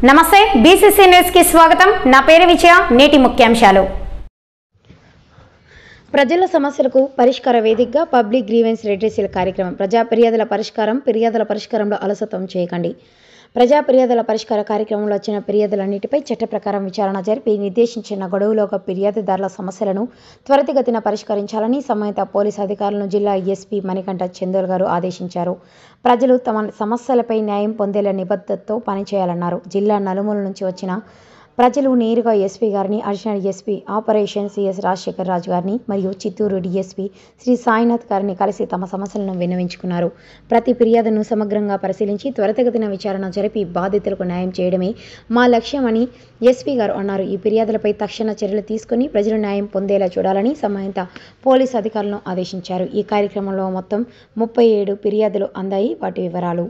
నమస్తే BCC news కి స్వాగతం। నా పేరు విజయ। నేటి ముఖ్యాంశాలు। ప్రజల సమస్యలకు పరిష్కార వేదికగా పబ్లిక్ గ్రీవెన్స్ రెడ్రెసల్ కార్యక్రమం। ప్రజా ఫిర్యాదుల పరిష్కారంలో అలసత్వం చేయకండి। ప్రజా ఫిర్యాదుల పరిష్కార కార్యక్రమంలో వచ్చిన ఫిర్యాదులన్నిటిపై చట్ట ప్రకారం విచారణ జరిపి నిర్దేశించిన గడువులోగా ఫిర్యాదుదారుల సమస్యలను త్వరితగతిన పరిష్కరించాలని సంబంధిత పోలీసు అధికారులను జిల్లా ఎస్పీ మణికంఠ చందోల్ గారు ఆదేశించారు। ప్రజలు తమ సమస్యలపై న్యాయం పొందేలా నిబద్ధతతో పనిచేయాలన్నారు। జిల్లా నలుమూల నుంచి వచ్చిన ప్రజలు నేరుగా ఎస్పీ గారిని, additional SP operation CS Rajasekhar Raju గారిని మరియు చిత్తూరు డిఎస్పీ శ్రీ సాయినాథ్ గారిని కలిసి తమ సమస్యలను విన్నవించుకున్నారు। ప్రతి ఫిర్యాదును సమగ్రంగా పరిశీలించి త్వరితగతిన విచారణ జరిపి బాధితులకు న్యాయం చేయడమే మా లక్ష్యమని ఎస్పీ గారు అన్నారు। ఈ ఫిర్యాదులపై తక్షణ చర్యలు తీసుకుని ప్రజలు న్యాయం పొందేలా చూడాలని సంబంధిత పోలీసు అధికారులను ఆదేశించారు। ఈ కార్యక్రమంలో మొత్తం 37 ఫిర్యాదులు అందాయి। వాటి వివరాలు